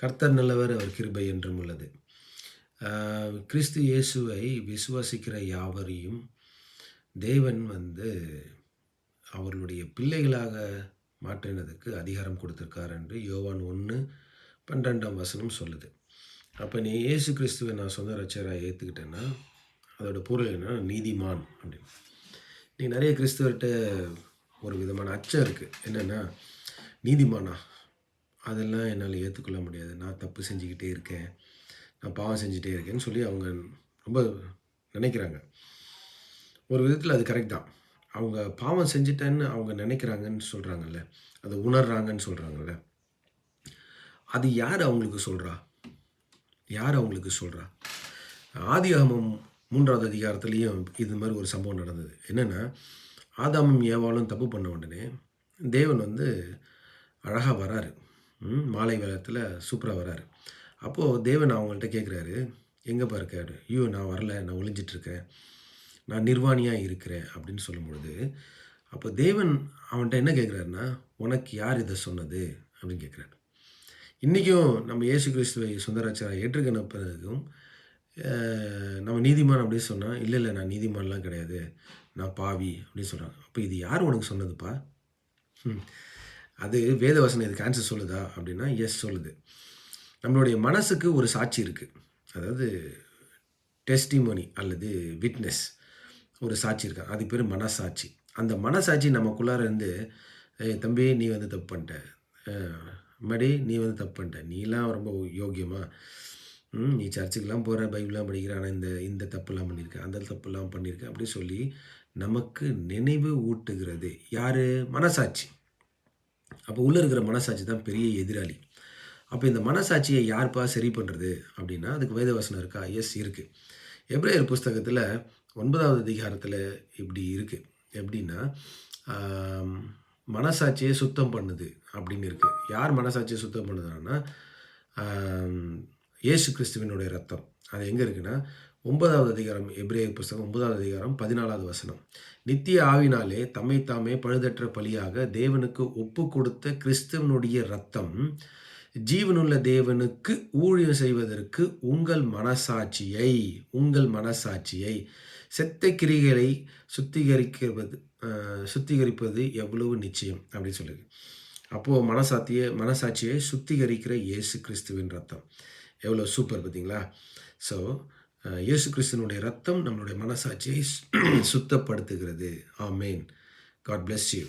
கர்த்தர் நல்லவர், அவர் கிருபை என்றும் உள்ளது. கிறிஸ்து இயேசுவை விசுவாசிக்கிற யாவரையும் தேவன் அவர்களுடைய பிள்ளைகளாக மாற்றினதுக்கு அதிகாரம் கொடுத்திருக்கார் என்று யோவான் 1:12 சொல்லுது. அப்போ நீ இயேசு கிறிஸ்துவை நான் சொந்த ரட்சகராக ஏற்றுக்கிட்டேன்னா அதோட பொருள் என்ன? நீதிமான் அப்படின்னு. நீ நிறைய கிறிஸ்துவர்கிட்ட ஒரு விதமான அச்சம் இருக்குது. என்னென்னா, நீதிமானா, அதெல்லாம் என்னால் ஏற்றுக்கொள்ள முடியாது, நான் தப்பு செஞ்சுக்கிட்டே இருக்கேன், நான் பாவம் செஞ்சுட்டே இருக்கேன்னு சொல்லி அவங்க ரொம்ப நினைக்கிறாங்க. ஒரு விதத்தில் அது கரெக்ட் தான். அவங்க பாவம் செஞ்சிட்டேன்னு அவங்க நினைக்கிறாங்கன்னு சொல்கிறாங்கல்ல, அதை உணர்றாங்கன்னு சொல்கிறாங்கல்ல, அது யார் அவங்களுக்கு சொல்கிறா? யார் அவங்களுக்கு சொல்கிறா? ஆதியாகமம் 3வது அதிகாரத்துலேயும் இது மாதிரி ஒரு சம்பவம் நடந்தது. என்னென்னா, ஆதாமும் ஏவாளும் தப்பு பண்ண உடனே தேவன் அழகாக வராரு. மாலை வேளத்தில் சூப்பராக வராரு. அப்போது தேவன் அவங்கள்ட்ட கேட்குறாரு, எங்கேப்பா இருக்காரு? ஐயோ, நான் வரல, நான் ஒளிஞ்சிட்ருக்கேன், நான் நிர்வாணியாக இருக்கிறேன் அப்படின்னு சொல்லும்பொழுது, அப்போ தேவன் அவன்கிட்ட என்ன கேட்குறாருன்னா, உனக்கு யார் இதை சொன்னது அப்படின்னு கேட்குறாரு. இன்றைக்கும் நம்ம இயேசு கிறிஸ்துவை சொந்த ரட்சகராக ஏற்றுக்கின பிறகும் நம்ம நீதிமான் அப்படின்னு சொன்னால், இல்லை நான் நீதிமான்லாம் கிடையாது, நான் பாவி அப்படின்னு சொல்கிறாங்க. அப்போ இது யார் உனக்கு சொன்னதுப்பா? அது வேதவசனம் இதுக்கு ஆன்சர் சொல்லுதா அப்படின்னா, எஸ் சொல்லுது. நம்மளுடைய மனசுக்கு ஒரு சாட்சி இருக்குது. அதாவது டெஸ்டிமோனி அல்லது விட்னஸ், ஒரு சாட்சி இருக்கு. அது பேர் மனசாட்சி. அந்த மனசாட்சி நமக்குள்ளார இருந்து, தம்பி நீ தப்பு பண்ணிட்ட, மடி நீ தப்பு பண்ணிட்ட, நீலாம் ரொம்ப யோக்கியமா, நீ சர்ச்சுக்கெலாம் போகிற, பைபிள்லாம் படிக்கிற, ஆனால் இந்த தப்புலாம் பண்ணியிருக்க, அந்த தப்புலாம் பண்ணியிருக்க அப்படி சொல்லி நமக்கு நினைவு ஊட்டுகிறது யார்? மனசாட்சி. அப்போ உள்ளே இருக்கிற மனசாட்சி தான் பெரிய எதிராளி. அப்போ இந்த மனசாட்சியை யார்ப்பா சரி பண்ணுறது அப்படின்னா, அதுக்கு வேதவசனம் இருக்கா? எஸ் இருக்குது. எபிரேயர் புஸ்தகத்தில் 9வது அதிகாரத்தில் இப்படி இருக்குது. எப்படின்னா, மனசாட்சியை சுத்தம் பண்ணுது அப்படின்னு இருக்குது. யார் மனசாட்சியை சுத்தம் பண்ணுதுன்னா, இயேசு கிறிஸ்துவினுடைய ரத்தம். அது எங்கே இருக்குன்னா, 9வது அதிகாரம், எபிரேயர் புஸ்தகம் 9வது அதிகாரம் 14வது வசனம். நித்திய ஆவினாலே தம்மைத்தாமே பழுதற்ற பலியாக தேவனுக்கு ஒப்பு கொடுத்த கிறிஸ்துவனுடைய ரத்தம் ஜீவனுள்ள தேவனுக்கு ஊழியம் செய்வதற்கு உங்கள் மனசாட்சியை செத்த கிரிகளை சுத்திகரிப்பது எவ்வளவு நிச்சயம் அப்படின்னு சொல்லுது. அப்போது மனசாட்சியை சுத்திகரிக்கிற இயேசு கிறிஸ்துவின் ரத்தம் எவ்வளோ சூப்பர் பார்த்தீங்களா? ஸோ இயேசு கிறிஸ்துவனுடைய ரத்தம் நம்மளுடைய மனசாட்சியை சுத்தப்படுத்துகிறது. ஆமேன். God bless you.